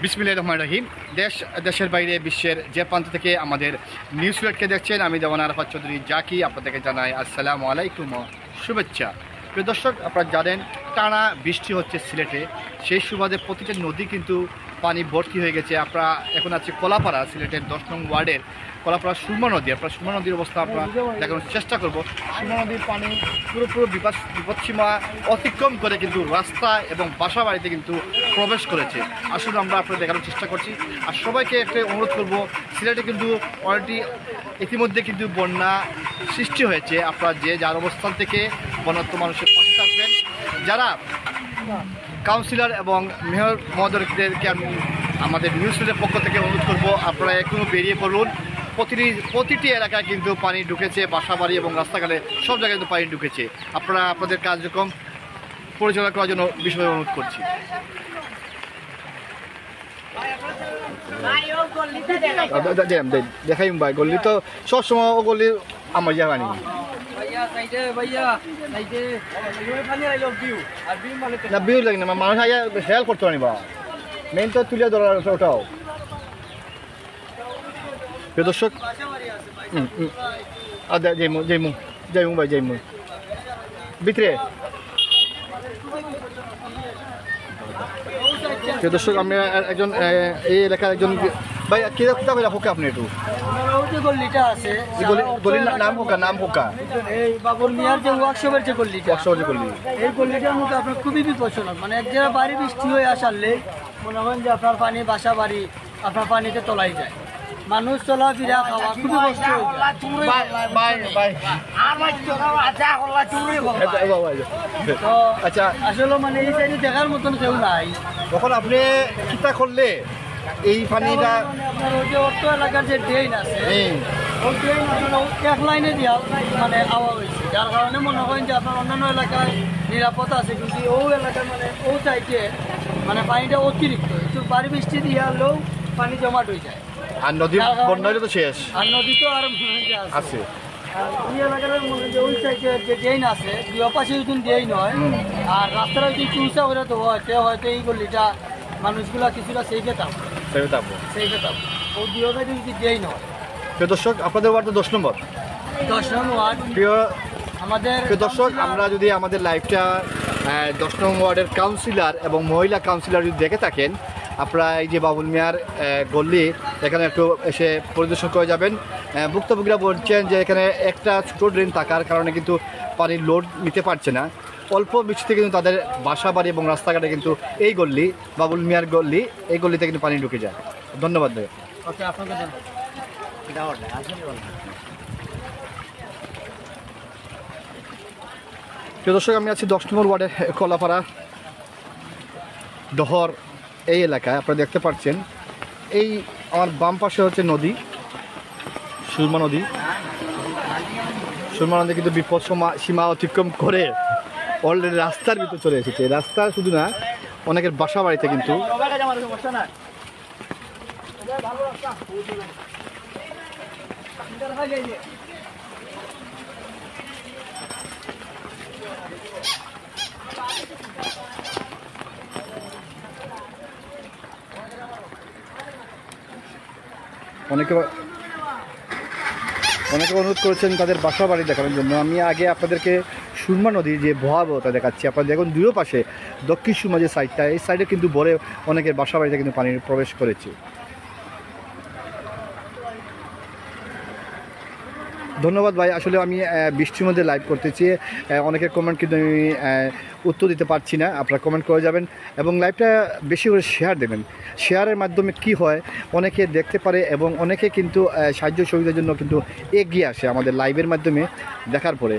বিসমিল্লাহির রহমানির রহিম। দেশের বাইরে বিশ্বের যে প্রান্ত থেকে আমাদের নিউজ সিলেটকে দেখছেন, আমি দেওয়ান আরাফাত চৌধুরী জাকি আপনাদেরকে জানাই আসসালামু আলাইকুম ও শুভেচ্ছা। প্রিয় দর্শক, আপনারা জানেন টানা বৃষ্টি হচ্ছে সিলেটে, সেই সুবাদে প্রতিটা নদী কিন্তু পানি ভর্তি হয়ে গেছে। আপনারা এখন আছে কলাপাড়া, সিলেটের 10 নং ওয়ার্ডের কলাপাড়া সুরমা নদী। আপনারা সুরমা নদীর অবস্থা আমরা দেখানোর চেষ্টা করব। সুরমা নদীর পানি পুরোপুরি বিপদসীমা অতিক্রম করে কিন্তু রাস্তা এবং বাসা বাড়িতে কিন্তু প্রবেশ করেছে। আসলে আমরা আপনাদের দেখানোর চেষ্টা করছি। আর সবাইকে একটা অনুরোধ করব, সিলেটে কিন্তু অলরেডি ইতিমধ্যে কিন্তু বন্যা সৃষ্টি হয়েছে। আপনারা যে যার অবস্থান থেকে বন্যার্ত মানুষের পাশে থাকবেন। যারা কাউন্সিলর এবং মেয়র মহোদয়দেরকে আমি আমাদের নিউজ সিলেটের পক্ষ থেকে অনুরোধ করব, আপনারা এখনও বেরিয়ে পড়ুন। প্রতিটি এলাকায় কিন্তু পানি ঢুকেছে, বাসাবাড়ি এবং রাস্তাঘাটে সব জায়গায় কিন্তু পানি ঢুকেছে। আপনারা আপনাদের কার্যক্রম পরিচালনা করার জন্য বিষয়ে অনুরোধ করছি। দেখাই ভাই, গল্লি তো সবসময় ও গল্লি আমার জায়গা নেই না, বিউ লাগে না, মানুষ আগে হেল্প করতে পারি বা মেইন তো তুলে ধরা ওটাও। প্রিয় দর্শক, যাইমু ভাই, যাইমু ভিতরে। প্রিয় দর্শক, আমি একজন এই এলাকার একজন ভাই, কোথা করে হোকা আপনি একটু গল্লিটা আছে, গলির নাম হোকা এই বাবুর মিয়ার যে ওয়ার্কশপের যে গল্লিটা, গলি এই গল্লিটার মধ্যে আপনার খুবই বিপজ্জনক। মানে এক জায়গায় বাড়ি বৃষ্টি হয়ে আসলে মনে করেন যে আপনার পানি বাসা বাড়ি আপনার পানিতে তলাই যায়, মানুষ চলাফেরা খাওয়া খুবই কষ্ট হয়ে যায়। তো আচ্ছা, আসলে মানে এই সাইডে দেখার মতন কেউ নাই। তখন আপনি চিন্তা করলে এই পানিটা আপনার ওই যে অর্থ এলাকার যে ড্রেন আছে, ওই ড্রেন আসলে এক লাইনে দেওয়া মানে আওয়া হয়েছে, যার কারণে মনে করেন যে আপনার অন্যান্য এলাকায় নিরাপদ আছে, কিন্তু ও এলাকায় মানে ও সাইডে মানে পানিটা অতিরিক্ত, একটু বাড়ি বৃষ্টি দিয়ে হলেও পানি জমাট হয়ে যায়। আর নদী বন্যায় তো শেষ, আর নদী তো আর আছে। আর ওই এলাকার মনে যে ওই সাইডে যে ড্রেন আছে, দুই পাশে যদি ড্রেন হয় আর রাস্তাটা যদি চুষা করে দেওয়া হয়, হয়তো এই গল্লিটা মানুষগুলা কিছুটা সেইফে থাকবে। ও দুই পাশে যদি ড্রেন হয়। প্রিয় দর্শক, আপনাদের ওয়ার্ড তো 10 নম্বর। 10 নম্বর ওয়ার্ড প্রিয় আমাদের। প্রিয় দর্শক, আমরা যদি আমাদের লাইভটা 10 নম্বর ওয়ার্ডের কাউন্সিলর এবং মহিলা কাউন্সিলর যদি দেখে থাকেন, আপনারা এই যে বাবুল মিয়ার গল্লি, এখানে একটু এসে পরিদর্শন করে যাবেন। ভুক্তভোগীরা বলছেন যে এখানে একটা ছোটো ড্রেন থাকার কারণে কিন্তু পানির লোড নিতে পারছে না। অল্প বৃষ্টিতে কিন্তু তাদের বাসা বাড়ি এবং রাস্তাঘাটে কিন্তু এই গল্লি, বাবুল মিয়ার গল্লি, এই গল্লিতে কিন্তু পানি ঢুকে যায়। ধন্যবাদ ভাই। ওকে, আপনাকে প্রিয় দর্শক, আমি আছি 10 নম্বর ওয়ার্ডে কলাপাড়া ডহর এই এলাকায়। আপনারা দেখতে পাচ্ছেন এই আমার বাম পাশে হচ্ছে নদী, সুরমা নদী। সুরমা নদী কিন্তু বিপদ সীমা অতিক্রম করে অলরেডি রাস্তার ভিতর চলে এসেছে। রাস্তা শুধু না, অনেকের বাসা বাড়িতে কিন্তু অনেকে অনুরোধ করেছেন তাদের বাসা বাড়ি দেখানোর জন্য। আমি আগে আপনাদেরকে সুরমা নদীর যে ভয়াবহতা দেখাচ্ছি। আপনারা দেখুন দুই পাশে দক্ষিণ সুরমা যে সাইডটা, এই সাইডে কিন্তু ভরে অনেকের বাসা বাড়িতে কিন্তু পানি প্রবেশ করেছে। ধন্যবাদ ভাই। আসলে আমি বৃষ্টির মধ্যে লাইভ করতেছি, অনেকের কমেন্ট কিন্তু আমি উত্তর দিতে পারছি না। আপনারা কমেন্ট করে যাবেন এবং লাইভটা বেশি করে শেয়ার দেবেন। শেয়ারের মাধ্যমে কি হয়, অনেকে দেখতে পারে এবং অনেকে কিন্তু সাহায্য সুবিধার জন্য কিন্তু এগিয়ে আসে আমাদের লাইভের মাধ্যমে দেখার পরে।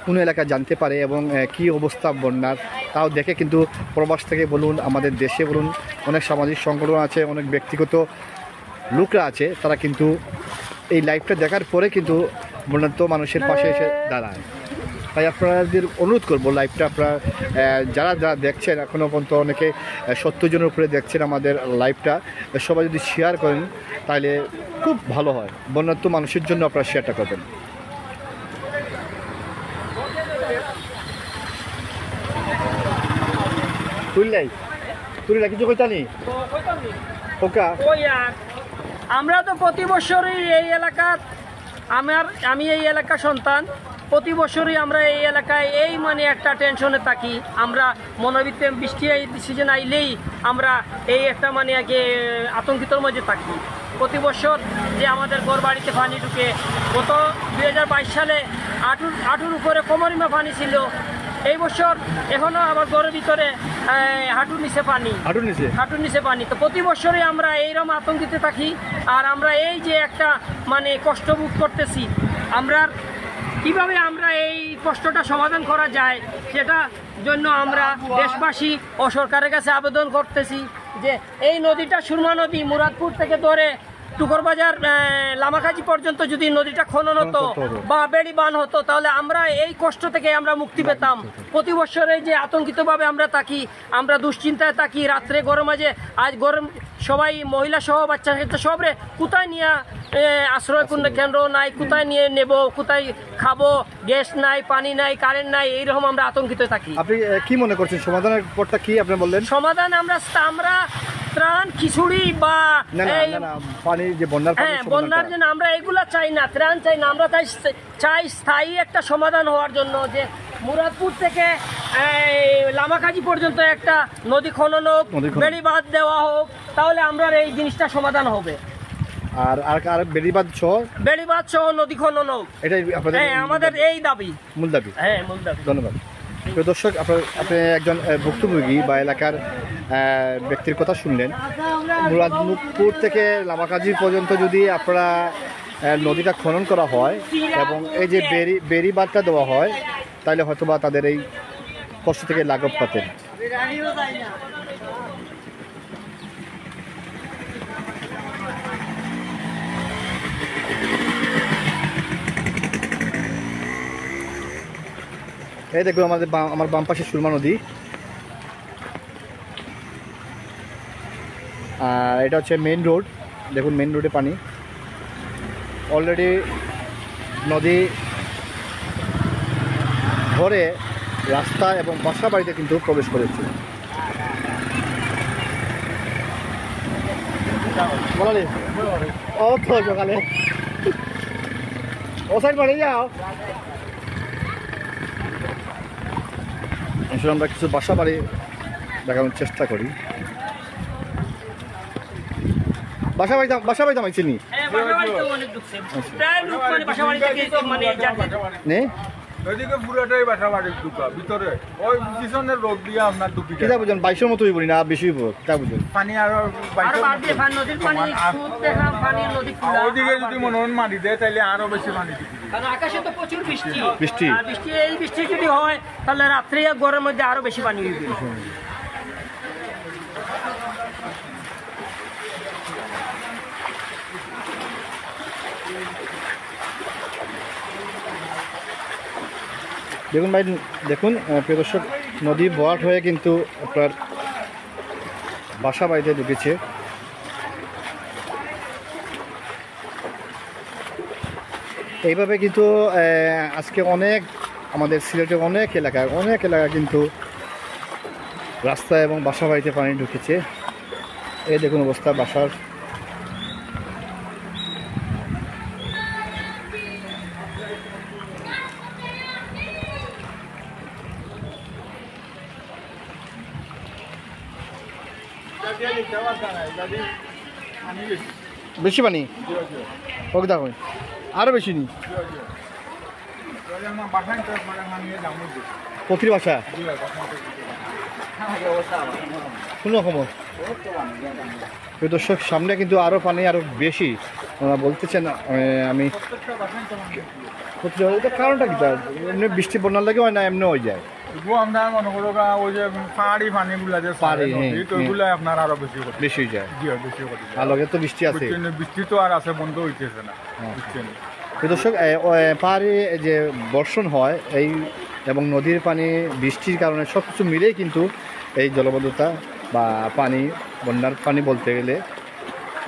কোনো এলাকা জানতে পারে এবং কি অবস্থা বন্যার তাও দেখে কিন্তু প্রবাস থেকে বলুন, আমাদের দেশে বলুন, অনেক সামাজিক সংগঠন আছে, অনেক ব্যক্তিগত লোকরা আছে, তারা কিন্তু এই লাইভটা দেখার পরে কিন্তু বন্যার্ত মানুষের পাশে এসে দাঁড়ায়। তাই আপনাদের অনুরোধ করবো, লাইভটা আপনারা যারা দেখছেন, এখনও পর্যন্ত অনেকে 70 জনের উপরে দেখছেন আমাদের লাইভটা, সবাই যদি শেয়ার করেন তাহলে খুব ভালো হয়। বন্যার্ত মানুষের জন্য আপনারা শেয়ারটা করবেন। তুললাই তুই কিছু কইতানি ওকা ওই আর আমরা তো প্রতি বছরই এই এলাকার আমি এই এলাকার সন্তান। প্রতি বছরই আমরা এই এলাকায় এই মানে একটা টেনশনে থাকি। আমরা মনোবৃত্তে বৃষ্টি এই সিজন আইলেই আমরা এই একটা মানে আগে আতঙ্কিতর মধ্যে থাকি। প্রতি বছর যে আমাদের ঘর বাড়িতে পানি ঢুকে, গত 2022 সালে হাঁটুর উপরে কোমরিমা পানি ছিল। এই বছর এখনো আবার ঘরের ভিতরে হাঁটুর নিচে পানি। তো প্রতি বছরই আমরা এইরকম আতঙ্কিত থাকি। আর আমরা এই যে একটা মানে কষ্ট ভোগ করতেছি, আমরা কিভাবে আমরা এই কষ্টটা সমাধান করা যায় সেটা জন্য আমরা দেশবাসী ও সরকারের কাছে আবেদন করতেছি যে এই নদীটা সুরমা নদী মুরাদপুর থেকে ধরে টুকরবাজার লামাকাজি পর্যন্ত যদি নদীটা খনন হতো বা বেড়ি বান হতো, তাহলে আমরা এই কষ্ট থেকে আমরা মুক্তি পেতাম। প্রতি বছরে যে আতঙ্কিতভাবে আমরা থাকি, আমরা দুশ্চিন্তায় থাকি, রাত্রে গরম মাঝে আজ গরম সবাই মহিলা সহ বাচ্চা কাচ্চা সবরে কোথায় নিয়ে আশ্রয় কেন্দ্র নাই, কোথায় নিয়ে নেব, কোথায় খাবো, গ্যাস নাই, পানি নাই, কারেন্ট নাই, এইরকম আমরা আতঙ্কিত থাকি। আপনি কি মনে করছেন সমাধানের পরটা কি আপনি বললেন? সমাধান আমরা ত্রাণ খিচুড়ি বা পানি যে বন্যার জন্য আমরা এগুলা চাই না, ত্রাণ চাই না। আমরা চাই স্থায়ী একটা সমাধান হওয়ার জন্য, যে মুরাদপুর থেকে লামাকাজি পর্যন্ত একটা নদী খনন হোক, বেড়ি বাঁধ দেওয়া হোক, তাহলে আমরা এই জিনিসটা সমাধান হবে। আর বেড়ি বাঁধ সহ নদী খনন হোক, এটাই আমাদের এই দাবি, মূল দাবি। ধন্যবাদ। তো দর্শক, আপনি একজন ভুক্তভোগী বা এলাকার ব্যক্তির কথা শুনলেন। মুরাদপুর থেকে লামাকাজি পর্যন্ত যদি আপনারা নদীটা খনন করা হয় এবং এই যে বেড়ি বাঁধটা দেওয়া হয়, তাহলে হয়তোবা তাদের এই কষ্ট থেকে লাঘব পাতেন। এই দেখুন আমার বাম পাশে সুরমা নদী, আর এটা হচ্ছে মেইন রোড। দেখুন মেইন রোডে পানি অলরেডি নদী ধরে রাস্তা এবং বাসা বাড়িতে কিন্তু প্রবেশ করেছে। বলালি ও তো সকালে ও সাইড বাড়ি যাও। আসলে আমরা কিছু বাসা বাড়ি দেখানোর চেষ্টা করি। বাসা বাড়ি আমি চিনি বুঝলেন, 22-এর মতোই বলি না, বেশি তা বুঝলেন পানি আরো ওইদিকে যদি মনে হয় মাটি দেয় তাহলে আরো বেশি পানি আকাশে তো প্রচুর বৃষ্টি, এই বৃষ্টি যদি হয় তাহলে রাত্রে গরমের মধ্যে আরো বেশি পানি হইবে। দেখুন ভাই, দেখুন প্রিয় দর্শক, নদী ভরাট হয়ে কিন্তু আপনার বাসা বাড়িতে ঢুকেছে। এইভাবে কিন্তু আজকে আমাদের সিলেটের অনেক এলাকায় কিন্তু রাস্তা এবং বাসা বাড়িতে পানি ঢুকেছে। এই দেখুন অবস্থা বাসার। বেশি পানি ওকে দেখুন, আরো বেশি নি পথির বাসা কোনো খবর। দর্শক, সামনে কিন্তু আরো পানি আরো বেশি ওরা বলতেছেন। আমি কারণটা কি, এমনি বৃষ্টি বন্যার লাগে হয় না, এমনি হয়ে যায়। আমরা মনে করো ওই যে পাহাড়ি পানিগুলা যে ওইগুলো আপনার আরো বেশি হয়ে যায়। আর লগে তো বৃষ্টি আছে, বৃষ্টি তো আর আছে, বন্ধ হইতেছে না। দর্শক, পাহাড়ে যে বর্ষণ হয় এই এবং নদীর পানি বৃষ্টির কারণে সব কিছু মিলেই কিন্তু এই জলবদ্ধতা বা পানি, বন্যার পানি বলতে গেলে।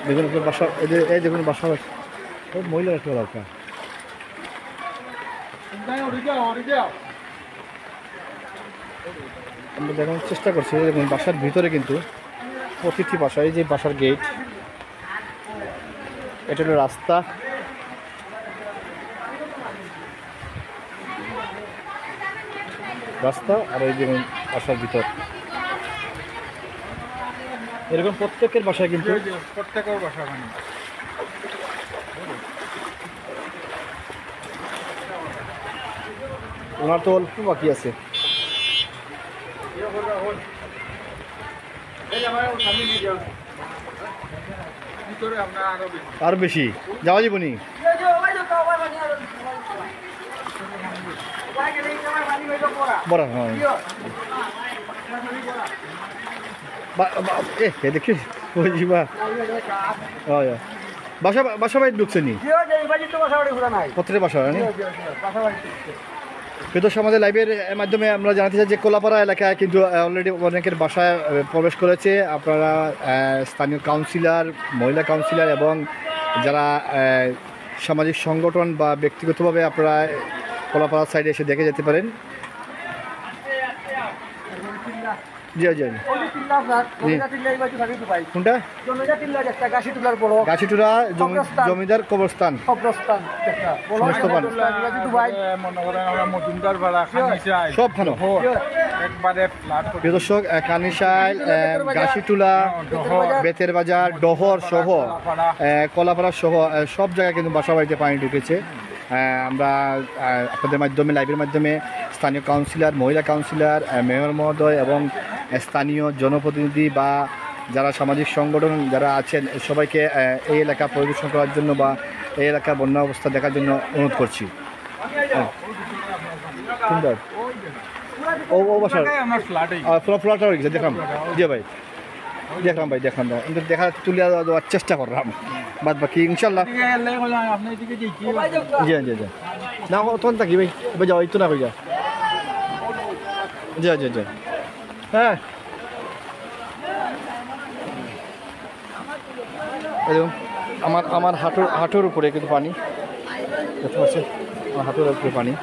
দেখুন বাসা, এই দেখুন বাসা মহিলা রাখতে দরকার। আমরা দেখানোর চেষ্টা করছি। দেখুন বাসার ভিতরে কিন্তু অতিথি বাসা, এই যে বাসার গেট, এটা হলো রাস্তা। রাস্তা আর এই যে বাসার ভিতর, এরকম প্রত্যেকের বাসায় কিন্তু প্রত্যেকের বাসা মানে ওনার তো অল্প বাকি আছে। ভিতরে আপনার আরো বেশি। আর বেশি যাওয়া যাবনি। বড় হ্যাঁ দেখি বুঝিবা বাসা বাসা বাড়ি ঢুকছে নি প্রত্যেকটা বাসা কিন্তু আমাদের লাইভের মাধ্যমে আমরা জানাতে চাই যে কোলাপাড়া এলাকায় কিন্তু অলরেডি অনেকের বাসায় প্রবেশ করেছে। আপনারা স্থানীয় কাউন্সিলর, মহিলা কাউন্সিলর এবং যারা সামাজিক সংগঠন বা ব্যক্তিগতভাবে আপনারা কোলাপাড়ার সাইডে এসে দেখে যেতে পারেন। জি জি কোনটা? গাছিটুলা জমিদার কবরস্থান। সব ভালো দর্শক, কানিশাইল, গাছিটুলা, বেতের বাজার, ডহর সহ কলাপাড়া সহ সব জায়গায় কিন্তু বাসা বাড়িতে পানি ঢুকেছে। আমরা আপনাদের মাধ্যমে, লাইভের মাধ্যমে স্থানীয় কাউন্সিলর, মহিলা কাউন্সিলর, মেয়র মহোদয় এবং স্থানীয় জনপ্রতিনিধি বা যারা সামাজিক সংগঠন যারা আছেন সবাইকে এই এলাকা পরিদর্শন করার জন্য বা এই এলাকার বন্যা অবস্থা দেখার জন্য অনুরোধ করছি। সুন্দর ও বাসার ফ্ল্যাট হয়ে গেছে, দেখলাম। জি ভাই দেখলাম, ভাই দেখলাম, কিন্তু দেখা তুলে দেওয়ার চেষ্টা করলাম, বাদ বাকি ইনশাল্লাহ। জি জি জি না তখন থাকি ভাই, ভাই যাও এই তো না ভাই যা। জি জি জি হ্যাঁ আমার হাঁটুর উপরে কিন্তু পানি দেখতে পাচ্ছেন, আমার হাঁটুর উপরে পানি।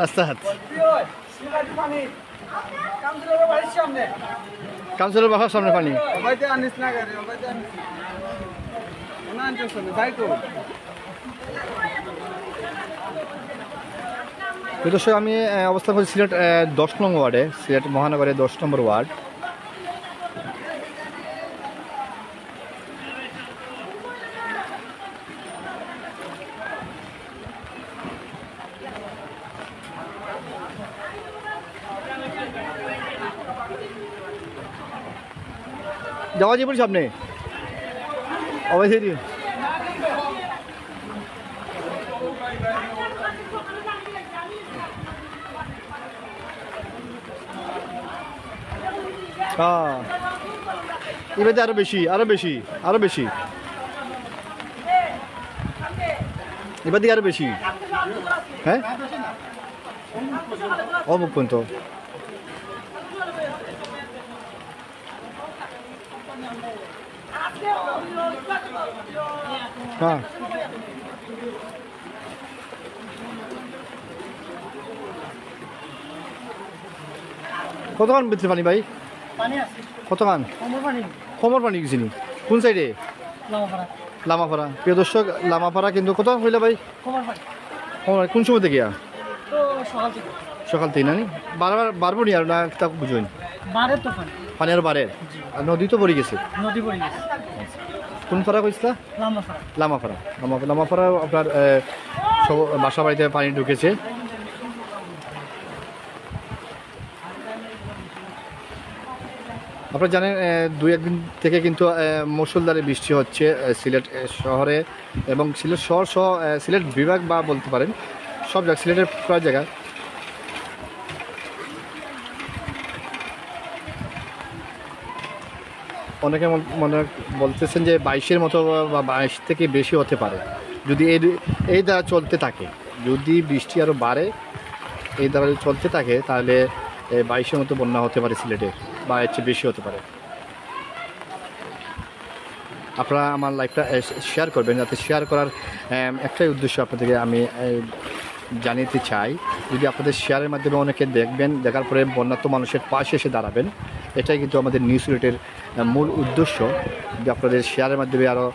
রাস্তাঘাট কাউন্সিলর বাসার সামনে পানি। দর্শক, আমি অবস্থান করছি সিলেট 10 নং ওয়ার্ডে, সিলেট মহানগরের 10 নম্বর ওয়ার্ড। যাওয়া যাবে সামনে অবশ্যই। হ্যাঁ এবারে আরো বেশি আরো বেশি আরো বেশি, এবার দিয়ে আরো বেশি। হ্যাঁ অমুক পর্যন্ত হ্যাঁ। কতক্ষণ বেঁচে পানি ভাই? কতক্ষণ কমর পানি গেছিনি? কোন সাইডে? লামাপাড়া। প্রিয় দর্শক, লামাপাড়া কিন্তু কতক্ষণ হইলে ভাই? কোন সময় থেকে? সকাল থেকে না বারবার বাড়বো নি আর না তা বুঝবেন? পানি আর বাড়ে, নদী তো পড়ে গেছে। কোন পাড়া কইসলা? লামাপাড়া। লামাপাড়া আপনার সব বাসা বাড়িতে পানি ঢুকেছে। আপনারা জানেন 2-1 দিন থেকে কিন্তু মুষলধারে বৃষ্টি হচ্ছে সিলেট শহরে এবং সিলেট শহর সহ সিলেট বিভাগ বা বলতে পারেন সব জায়গায়, সিলেটের প্রায় জায়গায়। অনেকে মনে বলতেছেন যে 22-এর মতো বা 22 থেকে বেশি হতে পারে যদি এই দ্বারা চলতে থাকে। যদি বৃষ্টি আরও বাড়ে এই দ্বারা যদি চলতে থাকে তাহলে 22-এর মতো বন্যা হতে পারে সিলেটে, বা এর চেয়ে বেশি হতে পারে। আপনারা আমার লাইভটা শেয়ার করবেন, যাতে শেয়ার করার একটাই উদ্দেশ্য আপনাদেরকে আমি জানিয়ে চাই, যদি আপনাদের শেয়ারের মাধ্যমে অনেকে দেখবেন, দেখার পরে বন্যার্ত মানুষের পাশে এসে দাঁড়াবেন, এটাই কিন্তু আমাদের নিউজ সিলেটের মূল উদ্দেশ্য। যদি আপনাদের শেয়ারের মাধ্যমে আরও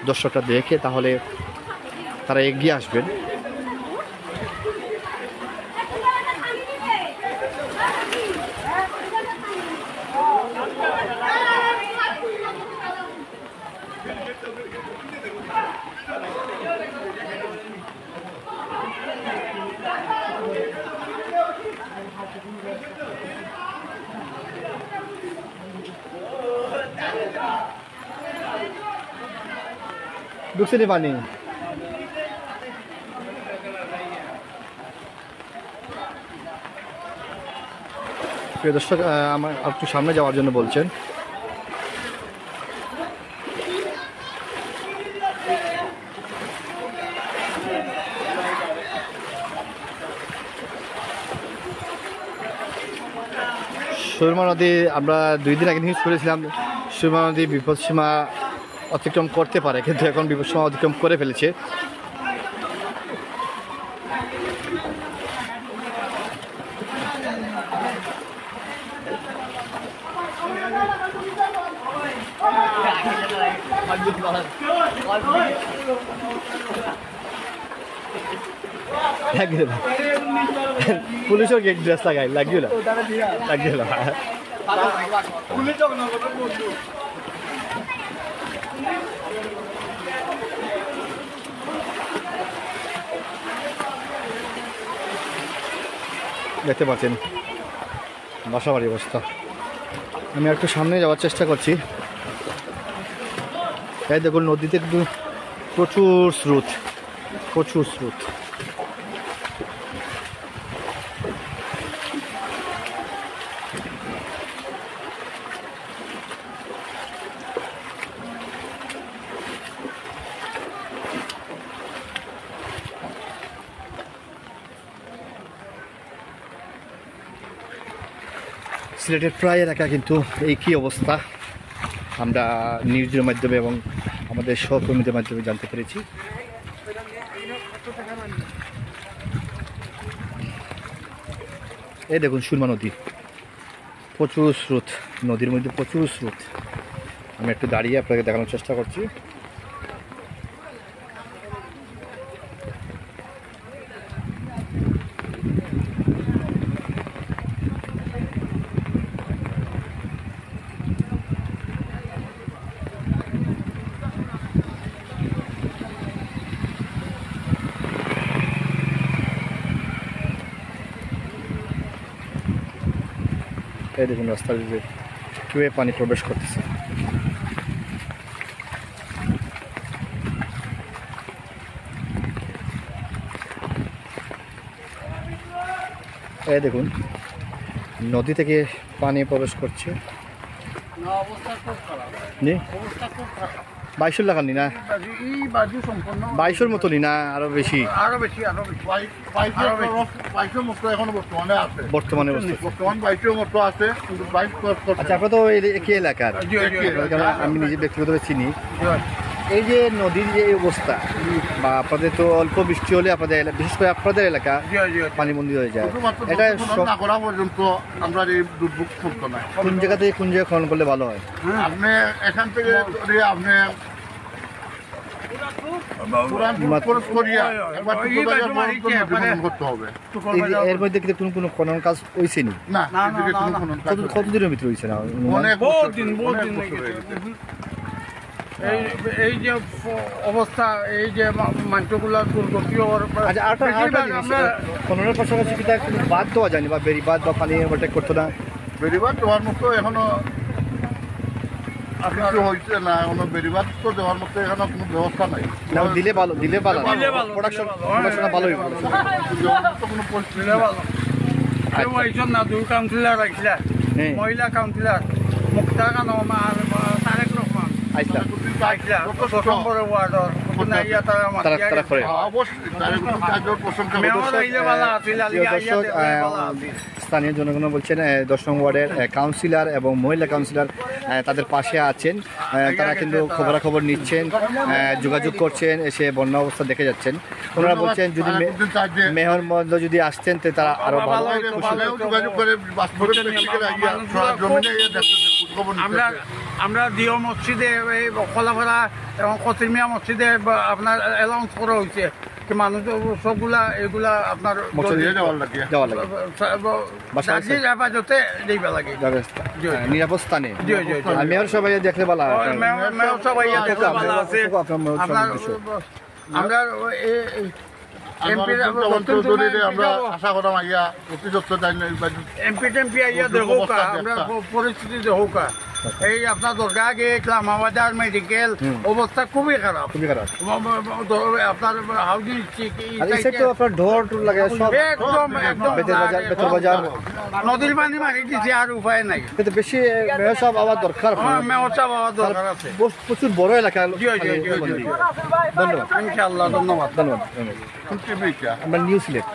দর্শকরা দেখে তাহলে তারা এগিয়ে আসবেন। ঢুকছে নি পানি? প্রিয় দর্শক, আমার একটু সামনে যাওয়ার জন্য বলছেন। সুরমা নদী আমরা 2 দিন আগে নিউজ করেছিলাম, সুরমা নদী বিপদসীমা অতিক্রম করতে পারে, কিন্তু এখন বিপদসীমা অতিক্রম করে ফেলেছে। পুলিশের গেট ড্রেস লাগাই লাগিও না, লাগিও না। দেখতে পাচ্ছেন বাসাবাড়ির অবস্থা। আমি একটু সামনে যাওয়ার চেষ্টা করছি। এই দেখুন নদীতে কিন্তু প্রচুর স্রোত, প্রচুর স্রোত। সিলেটের প্রায় এলাকা কিন্তু এই কী অবস্থা আমরা নিউজের মাধ্যমে এবং আমাদের সহকর্মীদের মাধ্যমে জানতে পেরেছি। এই দেখুন সুরমা নদী, প্রচুর স্রোত, নদীর মধ্যে প্রচুর স্রোত। আমি একটু দাঁড়িয়ে আপনাকে দেখানোর চেষ্টা করছি। এই দেখুন রাস্তার দিকে কিভাবে পানি প্রবেশ করতেছে। এই দেখুন নদী থেকে পানি প্রবেশ করছে। নি 22 লাখ নি না, 22 মতনই না, আরো বেশি, আরো বেশি, আরো বেশি। 22 মতো এখন বর্তমানে আছে, বর্তমানে বর্তমান 22 মতো আছে, কিন্তু 22 ক্রস করছে। আচ্ছা, আপনার তো একই এলাকার, আমি নিজে ব্যক্তিগতভাবে চিনি। এই যে নদীর যে অবস্থা, বা আপনাদের তো অল্প বৃষ্টি হলে আপনাদের বিশেষ করে আপনাদের এলাকা পানিবন্দী হয়ে যায়, এটা না করা পর্যন্ত আমরা এই দুর্ভোগ মুক্ত না। কোন জায়গা থেকে কোন জায়গায় খনন করলে ভালো হয়? আপনি এখান থেকে আপনি এর মধ্যে কিন্তু কোনো খনন কাজ হয়েছে নি? না, কতদিনের ভিতরে হয়েছে না? বহুত দিন এই যে অবস্থা, এই যে মানুষগুলা দুর্গতি খননের পাশাপাশি কি তার কোনো বাদ দেওয়া যায়নি, বা বেড়িবাদ বা পানি ওভারটেক করতো না? বেড়িবাদ দেওয়ার মতো এখনো কিছু হয়েছে না, এখনো বেড়িবাদ তো দেওয়ার মতো এখনো কোনো ব্যবস্থা নাই। দিলে ভালো, দিলে ভালো, প্রোডাকশন ভালো হইব। কোনো পরিস্থিতি না, দুই কাউন্সিলার রাখলা, মহিলা কাউন্সিলার মুক্তা খানম আর তারেক রহমান আইসা আইসলা ১০ নম্বরের ওয়ার্ডর তারা তারা করে দর্শক, স্থানীয় জনগণ বলছেন 10 নং ওয়ার্ডের কাউন্সিলর এবং মহিলা কাউন্সিলর তাদের পাশে আছেন। তারা কিন্তু খবরাখবর নিচ্ছেন, যোগাযোগ করছেন, এসে বন্যা অবস্থা দেখে যাচ্ছেন। ওনারা বলছেন যদি মেয়র মহোদয় যদি আসতেন তো তারা আরো ভালো। আমরা দিও মসজিদে এই কলাপাড়া এবং কতিমিয়া মসজিদে আপনার অ্যালাউন্স করা হয়েছে কি মানুষ সবগুলা এগুলা আপনার হেফাজতে দিবা লাগে নিরাপদ স্থানে। জি জি জি মেয়র সবাই দেখলে ভালো মেয়র সবাই দেখলে ভালো আছে। আপনার আমরা এমপি টেমপি আইয়া দেখো আমরা পরিস্থিতি দেখো এই আপনার দরগা আগে ইসলামাবাজার মেডিকেল অবস্থা খুবই খারাপ, খুবই খারাপ। আপনার হাউজিং আপনার ঢোর লাগে সব একদম বেতর বাজার নদীর পানি মারি দিচ্ছে, আর উপায় নাই। কিন্তু বেশি মেয়র সাহেব আবার দরকার, মেয়র সাহেব আবার দরকার আছে। প্রচুর বড় এলাকা। ধন্যবাদ, ইনশাআল্লাহ, ধন্যবাদ। আমরা নিউ সিলেট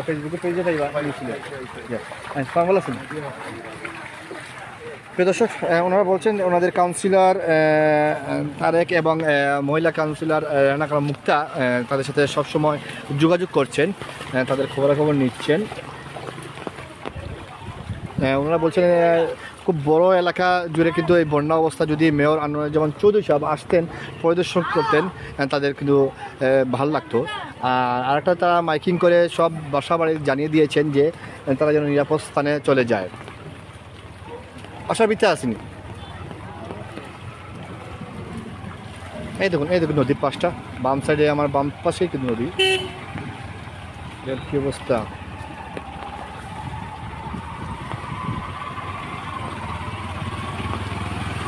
ফেসবুকে পেজে পাইবা নিউ সিলেট। ভালো আছেন প্রিয় দর্শক, ওনারা বলছেন ওনাদের কাউন্সিলর তারেক এবং মহিলা কাউন্সিলর রানা কালাম মুক্তা তাদের সাথে সবসময় যোগাযোগ করছেন, তাদের খবরাখবর নিচ্ছেন। ওনারা বলছেন খুব বড় এলাকা জুড়ে কিন্তু এই বন্যা অবস্থা যদি মেয়র যেমন চৌধুরী সাহেব আসতেন, পরিদর্শন করতেন, তাদের কিন্তু ভালো লাগতো। আর একটা তারা মাইকিং করে সব বাসা বাড়ি জানিয়ে দিয়েছেন যে তারা যেন নিরাপদ স্থানে চলে যায়। বাসার ভিতরে আসেনি। এই দেখুন নদীর পাশটা, বাম সাইডে আমার বাম পাশেই কিন্তু নদী। কি অবস্থা!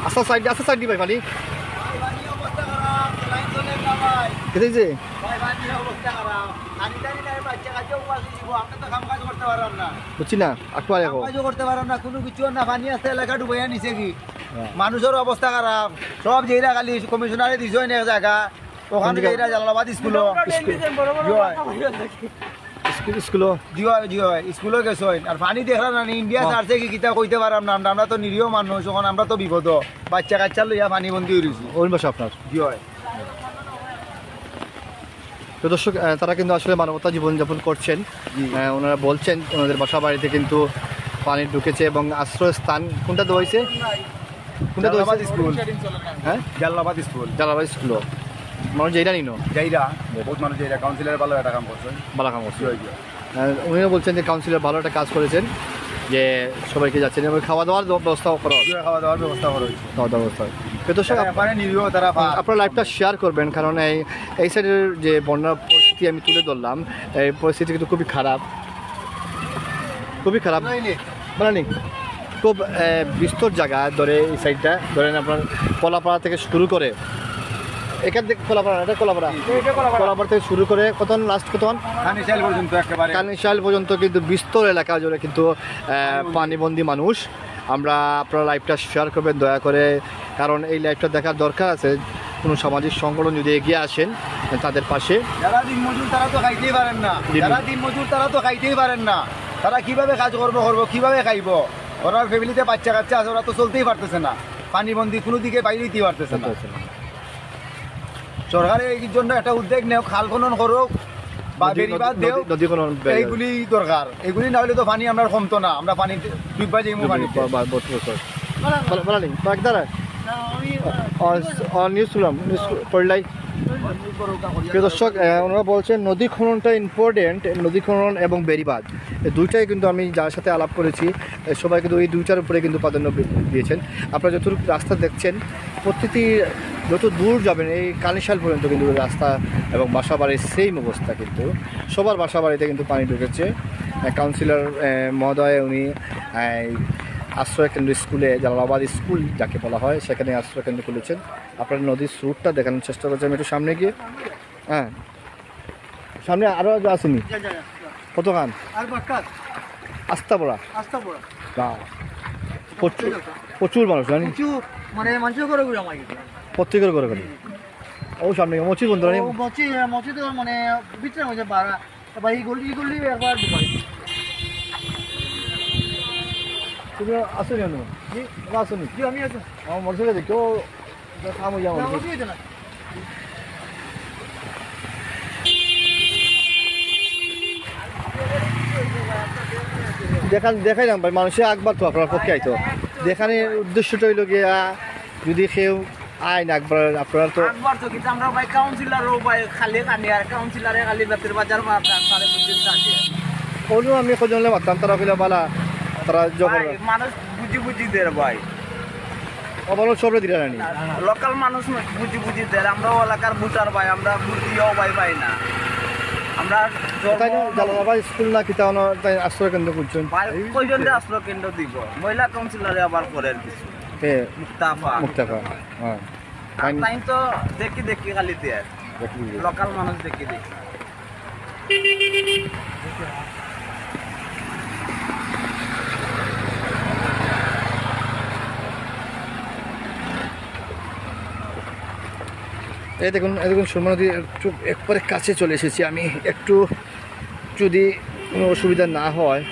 আস্তা সাইড ভাই পানি কেটে যে বুঝছি না করতে পারো না, কোনো কিছু না, পানি আছে এলাকা ডুবাইয়া নিছে কি মানুষের অবস্থা খারাপ। সব যেটা খালি কমিশনারে দিছ এক জায়গা, ওখানে যেটা জালালাবাদ স্কুলে গেছ আর পানি দেখলাম না, ইন্ডিয়া ছাড়ছে কি কিতা কইতে পারাম না। আমরা তো নিরীহ মানুষ, ওখান আমরা তো বিপদ, বাচ্চা কাচ্চা লইয়া পানি বন্দি হয়েছি। ওই বাসা আপনার জি হয়। তো দর্শক, তারা কিন্তু আসলে মানবতা জীবনযাপন করছেন। ওনারা বলছেন ওনাদের বাসা বাড়িতে কিন্তু পানি ঢুকেছে এবং আশ্রয়স্থান কোনটা দেওয়াইছে, কোনটা দেওয়াইছে স্কুল, হ্যাঁ জালালাবাদ স্কুল মানুষ যেটা নিন যাইরা বহুত মানুষ যাইরা কাউন্সিলর ভালো একটা কাম করছেন, ভালো কাম করছে। উনিও বলছেন যে কাউন্সিলর ভালো একটা কাজ করেছেন, যে সবাইকে যাচ্ছেন এবং খাওয়া দাওয়ার ব্যবস্থা করা, খাওয়া দাওয়ার ব্যবস্থা করা হয়েছে। খাওয়া দাওয়ার ব্যবস্থা দর্শক তারা আপনারা লাইভটা শেয়ার করবেন, কারণ এই সাইডের যে বন্যার পরিস্থিতি আমি তুলে ধরলাম, এই পরিস্থিতি কিন্তু খুবই খারাপ মানে খুব বিস্তর জায়গা ধরে এই সাইডটা ধরেন আপনার কলাপাড়া থেকে শুরু করে এখান থেকে কলাপাড়া থেকে শুরু করে লাস্ট কানিশাল পর্যন্ত কিন্তু বিস্তর এলাকা জুড়ে কিন্তু পানিবন্দী মানুষ। আপনারা লাইভটা শেয়ার করবেন দয়া করে, কারণ এই লাইভটা দেখার দরকার আছে। কোনো সামাজিক সংগঠন যদি এগিয়ে আসেন তাদের পাশে। যারা দিন মজুর তারা তো খাইতেই পারেন না, তারা কিভাবে কাজ করবো কিভাবে খাইব? ওরা ফ্যামিলিতে বাচ্চা কাচ্চা আছে, ওরা তো চলতেই পারতেছে না, পানিবন্দী কোনো দিকে বাইরে দিতে পারতেছে না। সরকারে এই জন্য একটা উদ্যোগ নেও, খাল খনন করুক বা বেড়িবাঁধ দেও, এইগুলি দরকার। এগুলি না হলে তো পানি আমরা কমতো না, আমরা পানি ডুববা যাইমু পানি। প্রিয় দর্শক, ওনারা বলছেন নদী খননটা ইম্পর্টেন্ট, নদী খনন এবং বেড়িবাঁধ দুইটাই কিন্তু আমি যার সাথে আলাপ করেছি সবাই কিন্তু এই দুইটার উপরে কিন্তু প্রাধান্য দিয়েছেন। আপনারা যতটুকু রাস্তা দেখছেন প্রতিটি যত দূর যাবেন এই কানিশাল পর্যন্ত কিন্তু রাস্তা এবং বাসা বাড়ির সেম অবস্থা, কিন্তু সবার বাসা বাড়িতে কিন্তু পানি ঢুকেছে। কাউন্সিলর মহোদয় উনি আশ্রয়কেন্দ্র স্কুলে, জালালাবাদ স্কুল যাকে বলা হয়, সেখানে আশ্রয়কেন্দ্র খুলেছেন। আপনার নদীর স্রোতটা দেখানোর চেষ্টা করছি আমি একটু সামনে গিয়ে। হ্যাঁ, সামনে আরও আসেনি কতখান আস্তা পড়া প্রচুর মানুষ জানি, মানে মানুষের করে প্রত্যেকের ঘরে ঘরে ও সামনে মসজিদ বন্ধ নেই মসজিদ মানে ভিতরে মধ্যে বাড়া বা এই গলি একবার ঢুকাই তুমি আসো কেন জি আসো নি জি আমি আছি আমার মসজিদে দেখো কাম হয়ে যাবো অসুবিধা না দেখাইলাম ভাই মানুষের একবার তো আপনার পক্ষে আইতো দেখানে উদ্দেশ্যটা হইল গিয়া যদি কেউ আইন একবার আপনারা তো একবার তো কিন্তু আমরা ভাই কাউন্সিলরও ভাই খালি কানি আর কাউন্সিলরে খালি বেতের বাজার মারতাম সাড়ে 2 দিন থাকে কোনো আমি কজনলে মারতাম তারা কইলা বালা তারা যখন ভাই মানুষ বুঝি দের ভাই অবল সবরে দিলা নানি লোকাল মানুষ বুঝি দের আমরা এলাকার ভোটার ভাই আমরা বুঝিও ভাই পাই না আমরা তাই না জালালাবাদ স্কুল না কিতা তাই আশ্রয় কেন্দ্র করছেন ভাই কয়জন আশ্রয় কেন্দ্র দিব মহিলা কাউন্সিলরে আবার করেন কিছু মুক্তাফা হ্যাঁ তাই তো দেখি খালি দিয়ে লোকাল মানুষ দেখি এই দেখুন সুরমা নদীর একটু একবারে কাছে চলে এসেছি আমি একটু যদি কোনো অসুবিধা না হয়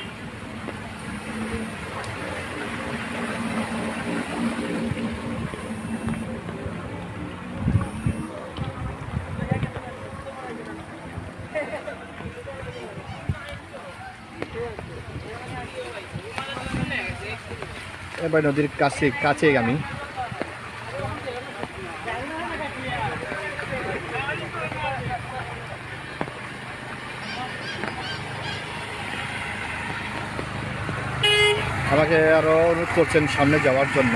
এবার নদীর কাছে আমি আমাকে আরও অনুরোধ করছেন সামনে যাওয়ার জন্য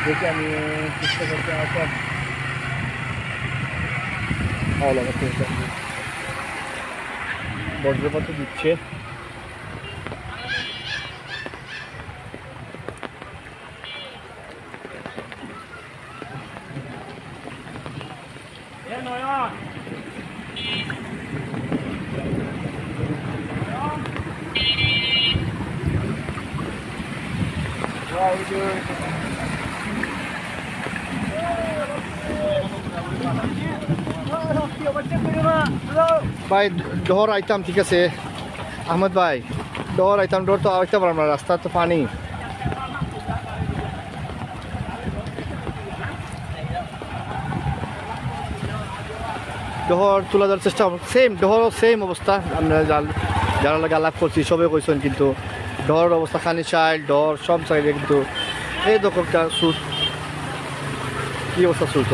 দেখি আমি চেষ্টা করতে আসলাম বজ্রপাত দিচ্ছে ভাই ডর আইতাম ঠিক আছে আহমদ ভাই ডর আইতাম ডর তো আইতে পারলাম না রাস্তা তো পানি ডহর তোলা যাওয়ার চেষ্টা ডহরও সেম অবস্থা আমরা যারা লাগে আলাপ করছি সবে কইছেন কিন্তু ডর অবস্থা খানি চাইল ডর সব সাইডে কিন্তু এই দোকানটা সুদ কি অবস্থা সুদ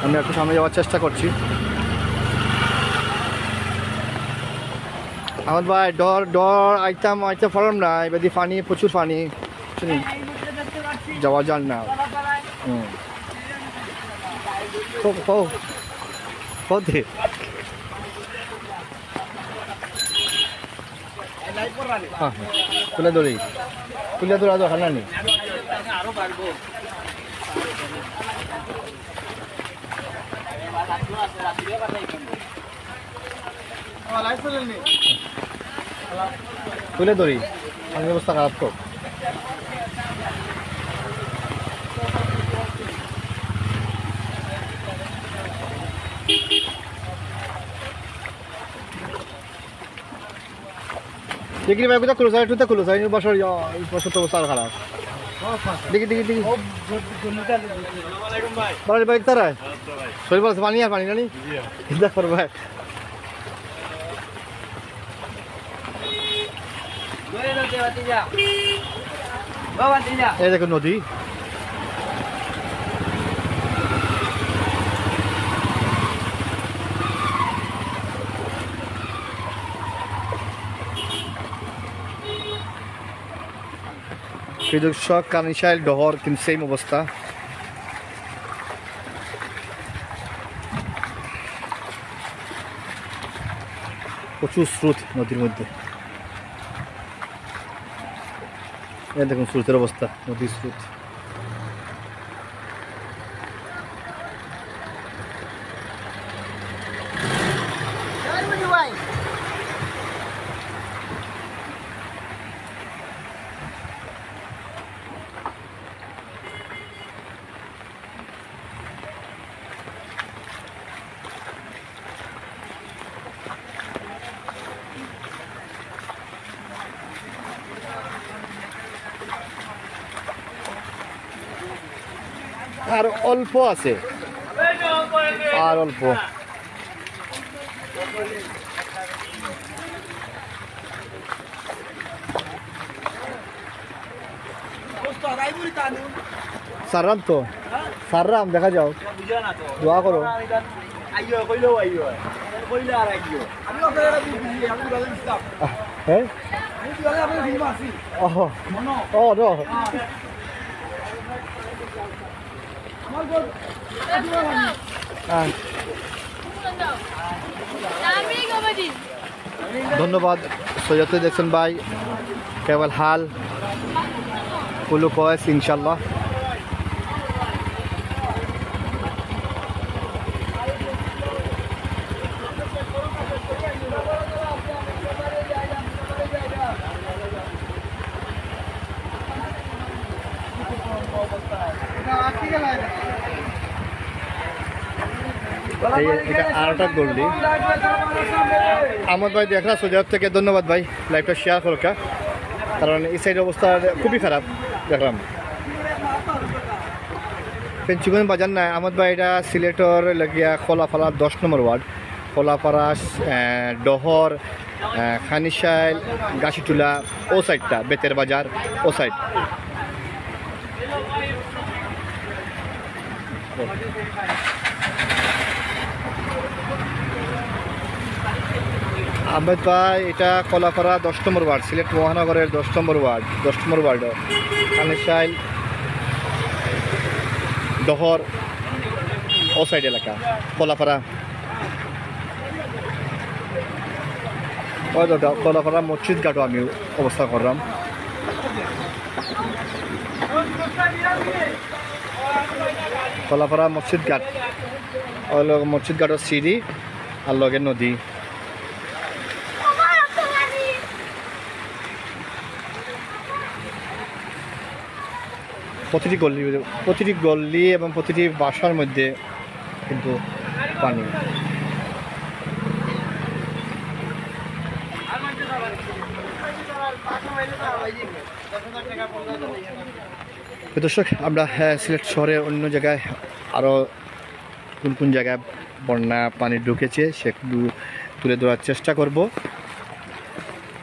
আমি একটু সামনে যাওয়ার চেষ্টা করছি আমার ভাই ডর আইতে পারলাম না এবার পানি প্রচুর পানি যাওয়া যান না তুলে ধরি দরকার নানি তুলে ধরি আমি অবস্থা খারাপ তো দেখি ভাই কোথাও ক্লোজ একটু ক্লোজ হয় বছর তো অবস্থা খারাপ দেখি ভাই তারা শরীর বলছে পানি আর পানি জানি দেখো ভাই এই দেখো নদী দর্শক কানিশাইল ডহর কিন্তু সেম অবস্থা প্রচুর স্রোত নদীর মধ্যে এই দেখুন স্রোতের অবস্থা নদীর স্রোত আর অল্প আছে, আর অল্প। সাররাম তো, সাররাম দেখা যাও, দোয়া করো। হ্যাঁ ও নো ধন্যবাদ সৈয়দ দেখছেন ভাই, কেবল হাল কুলু কয়েস ইনশাল্লাহ। এটা আরেকটা গল্লি আমার ভাই দেখলা সুজাব থেকে, ধন্যবাদ ভাই লাইভটা শেয়ার করকা, কারণ এই সাইডের অবস্থা খুবই খারাপ দেখলাম। পেঞ্চিগঞ্জ বাজার নাই আমার ভাই, এটা সিলেটর লাগিয়া খোলাপাড়া 10 নম্বর ওয়ার্ড, খোলাপাড়া ডহর খানিশাইল গাছিটুলা ও সাইডটা, বেতের বাজার ও সাইড। আহমেদ ভাই এটা কলাপাড়া 10 নম্বর ওয়ার্ড, সিলেট মহানগরের 10 নম্বর ওয়ার্ড, 10 নম্বর ওয়ার্ড কানেশাইল ডহর ও সাইড এলাকা কলাপাড়া। ওই দাদা কলাপাড়া মসজিদ ঘাটও আমি অবস্থা করলাম। কলাপাড়া মসজিদ ঘাট, ওই মসজিদ ঘাটের সিঁড়ি আর লগে নদী। প্রতিটি গল্লি এবং প্রতিটি বাসার মধ্যে কিন্তু পানি। দর্শক আমরা সিলেট শহরের অন্য জায়গায় আরও কোন কোন জায়গায় বন্যা পানি ঢুকেছে সেগুলো তুলে ধরার চেষ্টা করব।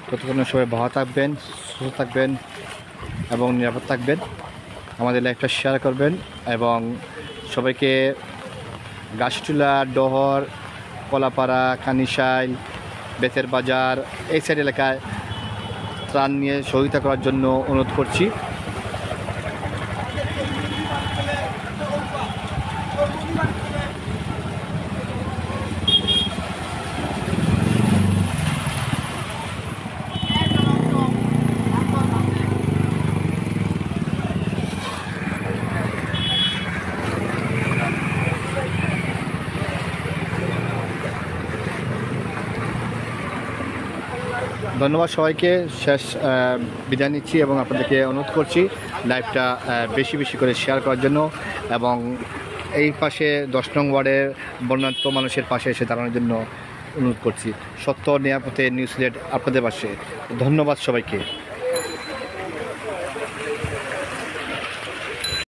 ততক্ষণ সবাই ভালো থাকবেন, সুস্থ থাকবেন এবং নিরাপদ থাকবেন। আমাদের লাইভটা শেয়ার করবেন এবং সবাইকে গাছটুলা, ডহর, কলাপাড়া, কানিশাইল, বেতের বাজার এই সাইড এলাকায় ত্রাণ নিয়ে সহযোগিতা করার জন্য অনুরোধ করছি। ধন্যবাদ সবাইকে, শেষ বিদায় নিচ্ছি এবং আপনাদেরকে অনুরোধ করছি লাইভটা বেশি বেশি করে শেয়ার করার জন্য এবং এই পাশে 10 নং ওয়ার্ডের বন্যার্ত মানুষের পাশে এসে দাঁড়ানোর জন্য অনুরোধ করছি। সত্য নিরাপদে নিউজ সিলেট আপনাদের পাশে। ধন্যবাদ সবাইকে।